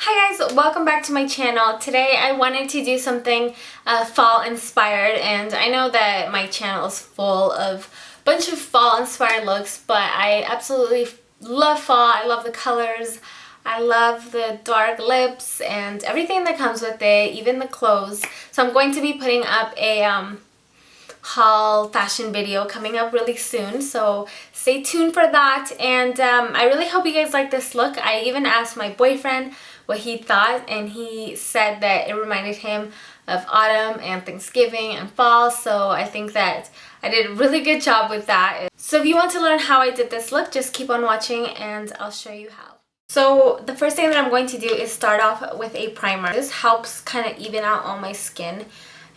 Hi guys, welcome back to my channel. Today I wanted to do something fall inspired, and I know that my channel is full of a bunch of fall inspired looks, but I absolutely love fall. I love the colors. I love the dark lips and everything that comes with it, even the clothes. So I'm going to be putting up a haul fashion video coming up really soon, so stay tuned for that. And I really hope you guys like this look. I even asked my boyfriend what he thought, and he said that it reminded him of autumn and Thanksgiving and fall, so I think that I did a really good job with that. So if you want to learn how I did this look, just keep on watching and I'll show you how. So the first thing that I'm going to do is start off with a primer. This helps kind of even out all my skin.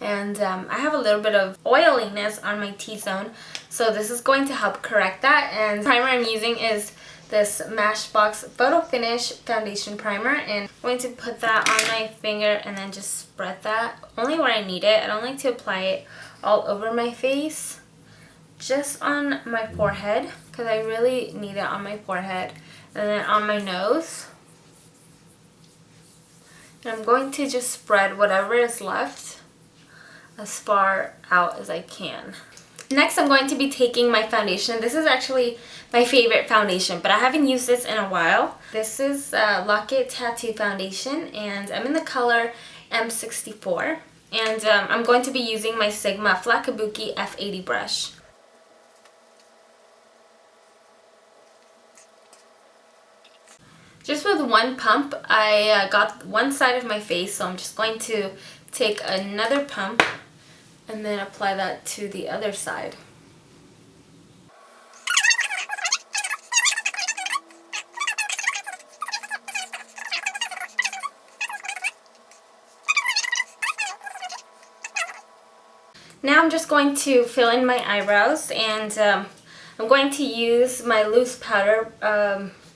And I have a little bit of oiliness on my T-zone, so this is going to help correct that. And the primer I'm using is this Smashbox photofinish foundation primer, and I'm going to put that on my finger and then just spread that only where I need it. I don't like to apply it all over my face, just on my forehead, because I really need it on my forehead, and then on my nose. And I'm going to just spread whatever is left as far out as I can. Next, I'm going to be taking my foundation. This is actually my favorite foundation, but I haven't used this in a while. This is Lock-It Tattoo Foundation, and I'm in the color M64. And I'm going to be using my Sigma Flat Kabuki F80 brush. Just with one pump, I got one side of my face, so I'm just going to take another pump and then apply that to the other side. Now I'm just going to fill in my eyebrows, and I'm going to use my loose powder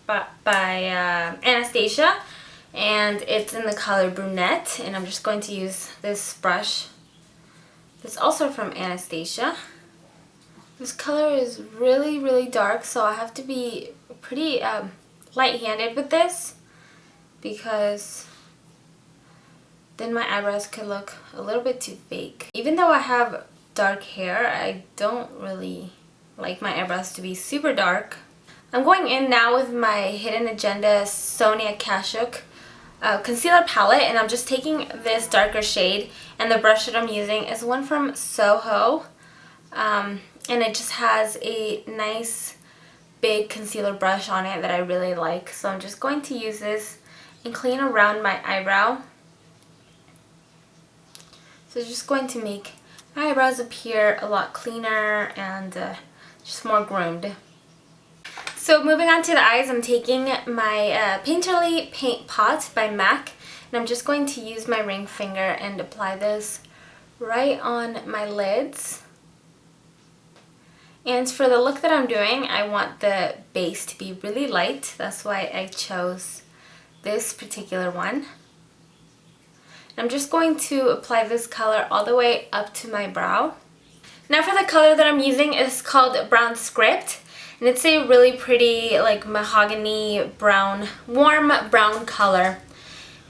by Anastasia, and it's in the color brunette, and I'm just going to use this brush. It's also from Anastasia. This color is really dark, so I have to be pretty light-handed with this, because then my eyebrows could look a little bit too fake. Even though I have dark hair, I don't really like my eyebrows to be super dark. I'm going in now with my Hidden Agenda Sonia Kashuk concealer palette, and I'm just taking this darker shade, and the brush that I'm using is one from Soho, and it just has a nice big concealer brush on it that I really like. So I'm just going to use this and clean around my eyebrow. So it's just going to make my eyebrows appear a lot cleaner and just more groomed. So moving on to the eyes, I'm taking my Painterly Paint Pot by MAC, and I'm just going to use my ring finger and apply this right on my lids. And for the look that I'm doing, I want the base to be really light. That's why I chose this particular one. I'm just going to apply this color all the way up to my brow. Now for the color that I'm using is called Brown Script. And it's a really pretty, like, mahogany brown, warm brown color.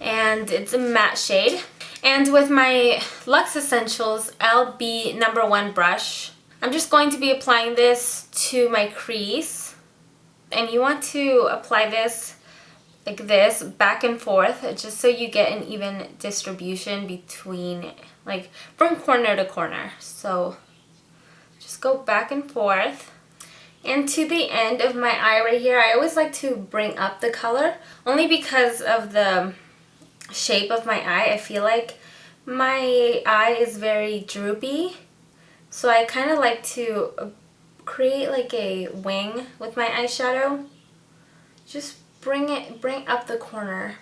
And it's a matte shade. And with my Luxe Essentials LB #1 brush, I'm just going to be applying this to my crease. And you want to apply this like this, back and forth, just so you get an even distribution between, like, from corner to corner. So just go back and forth. And to the end of my eye right here, I always like to bring up the color, only because of the shape of my eye. I feel like my eye is very droopy, so I kind of like to create like a wing with my eyeshadow. Just bring up the corner,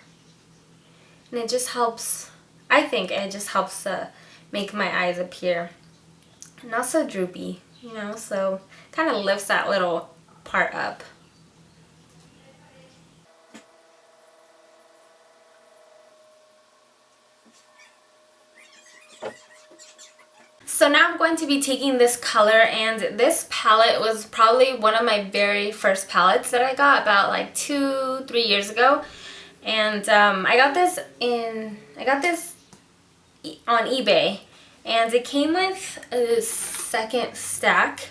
and it just helps, I think it just helps make my eyes appear not so droopy, you know, so kind of lifts that little part up. So now I'm going to be taking this color, and this palette was probably one of my very first palettes that I got about like 2-3 years ago. And I got this on eBay, and it came with a second stack.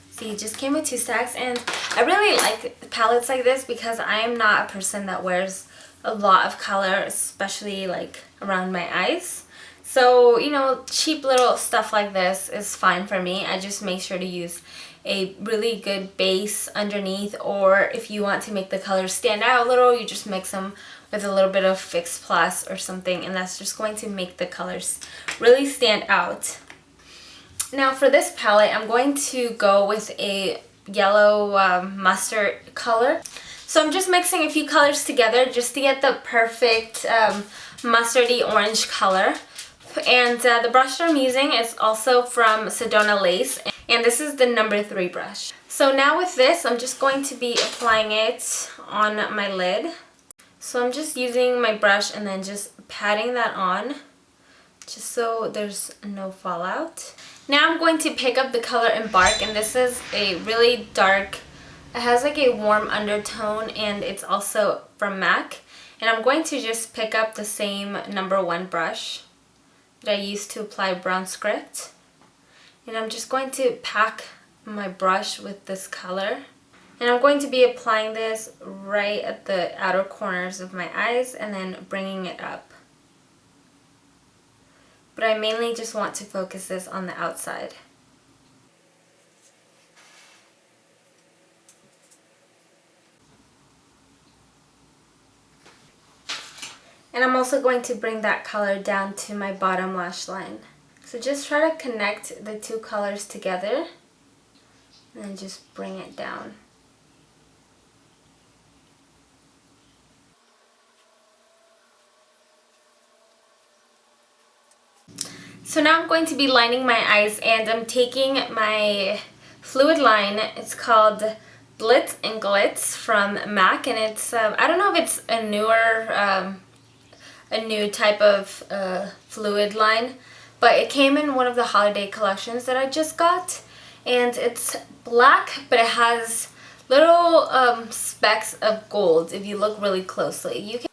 See, it just came with 2 stacks, and I really like palettes like this because I am not a person that wears a lot of color, especially like around my eyes. So, you know, cheap little stuff like this is fine for me. I just make sure to use a really good base underneath, or if you want to make the colors stand out a little, you just mix them with a little bit of Fix Plus or something, and that's just going to make the colors really stand out. Now for this palette, I'm going to go with a yellow mustard color. So I'm just mixing a few colors together just to get the perfect mustardy orange color. And the brush that I'm using is also from Sedona Lace, and this is the number 3 brush. So now with this, I'm just going to be applying it on my lid. So I'm just using my brush and then just patting that on, just so there's no fallout. Now I'm going to pick up the color Embark, and this is a really dark, it has like a warm undertone, and it's also from MAC. And I'm going to just pick up the same number 1 brush that I used to apply brown script, and I'm just going to pack my brush with this color, and I'm going to be applying this right at the outer corners of my eyes and then bringing it up. But I mainly just want to focus this on the outside. And I'm also going to bring that color down to my bottom lash line. So just try to connect the 2 colors together and then just bring it down. So now I'm going to be lining my eyes, and I'm taking my fluid line. It's called Blits and Glits from MAC, and it's, I don't know if it's a new type of fluid line, but it came in one of the holiday collections that I just got, and it's black, but it has little specks of gold if you look really closely. You can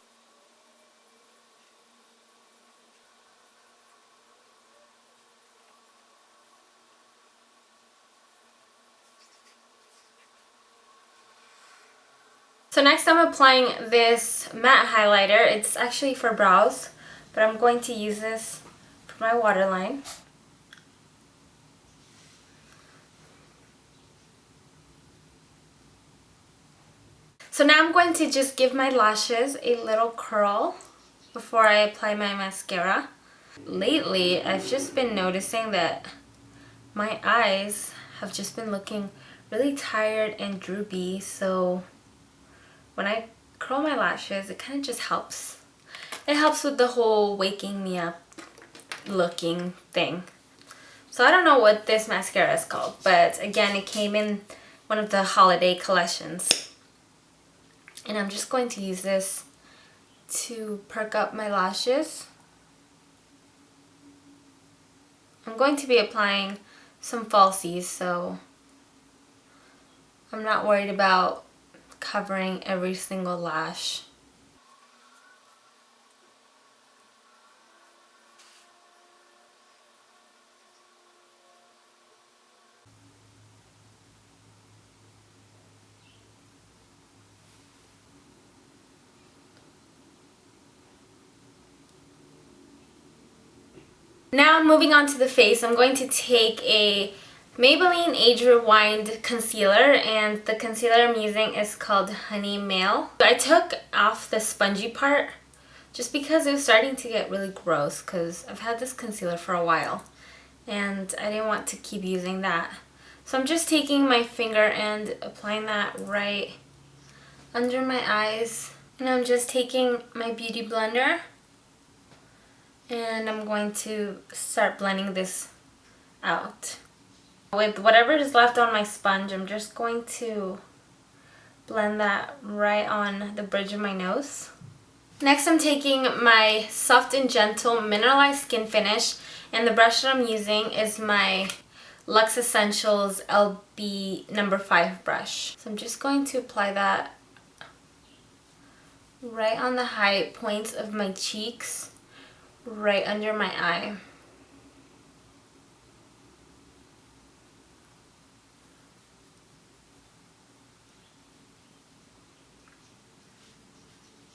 So next I'm applying this matte highlighter. It's actually for brows, but I'm going to use this for my waterline. So now I'm going to just give my lashes a little curl before I apply my mascara. Lately, I've just been noticing that my eyes have just been looking really tired and droopy, so when I curl my lashes, it kind of just helps. It helps with the whole waking me up looking thing. So I don't know what this mascara is called, but again, it came in one of the holiday collections. And I'm just going to use this to perk up my lashes. I'm going to be applying some falsies, so I'm not worried about covering every single lash. Now moving on to the face, I'm going to take a Maybelline Age Rewind concealer, and the concealer I'm using is called Honey Mail. I took off the spongy part just because it was starting to get really gross, because I've had this concealer for a while and I didn't want to keep using that. So I'm just taking my finger and applying that right under my eyes, and I'm just taking my beauty blender and I'm going to start blending this out. With whatever is left on my sponge, I'm just going to blend that right on the bridge of my nose. Next, I'm taking my Soft and Gentle Mineralized Skin Finish, and the brush that I'm using is my Luxe Essentials LB number 5 brush. So I'm just going to apply that right on the high points of my cheeks, right under my eye.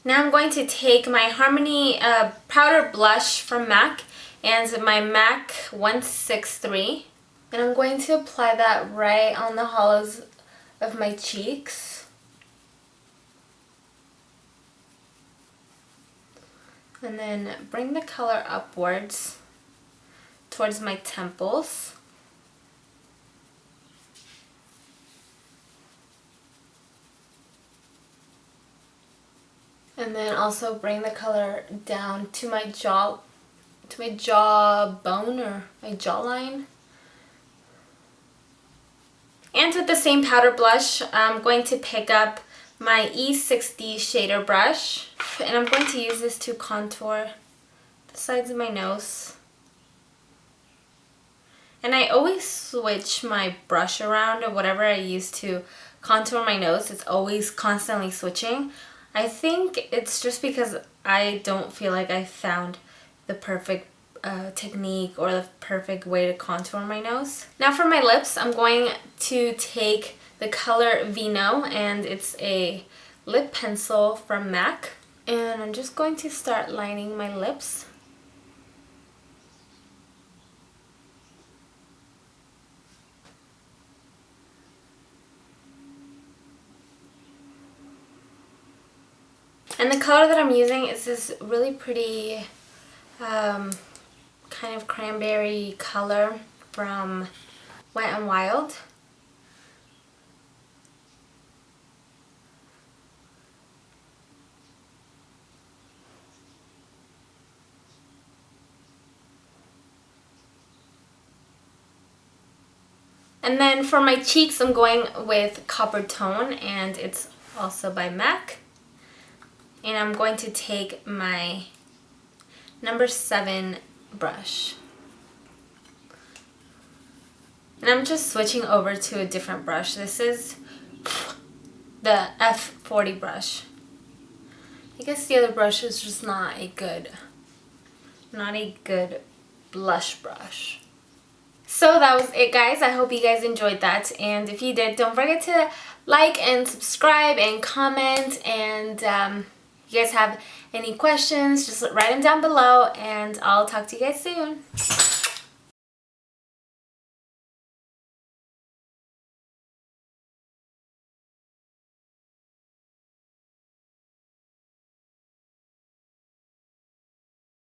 Now I'm going to take my Harmony powder blush from MAC and my MAC 163, and I'm going to apply that right on the hollows of my cheeks. And then bring the color upwards towards my temples. And then also bring the color down to my jawbone or my jawline. And with the same powder blush, I'm going to pick up my E60 shader brush, and I'm going to use this to contour the sides of my nose. And I always switch my brush around, or whatever I use to contour my nose. It's always constantly switching. I think it's just because I don't feel like I found the perfect technique or the perfect way to contour my nose. Now for my lips, I'm going to take the color VINO, and it's a lip pencil from MAC. And I'm just going to start lining my lips. And the color that I'm using is this really pretty kind of cranberry color from Wet n Wild. And then for my cheeks, I'm going with Coppertone, and it's also by MAC. And I'm going to take my number 7 brush. And I'm just switching over to a different brush. This is the F40 brush. I guess the other brush is just not a good blush brush. So that was it, guys. I hope you guys enjoyed that, and if you did, don't forget to like and subscribe and comment, and if you guys have any questions, just write them down below, and I'll talk to you guys soon.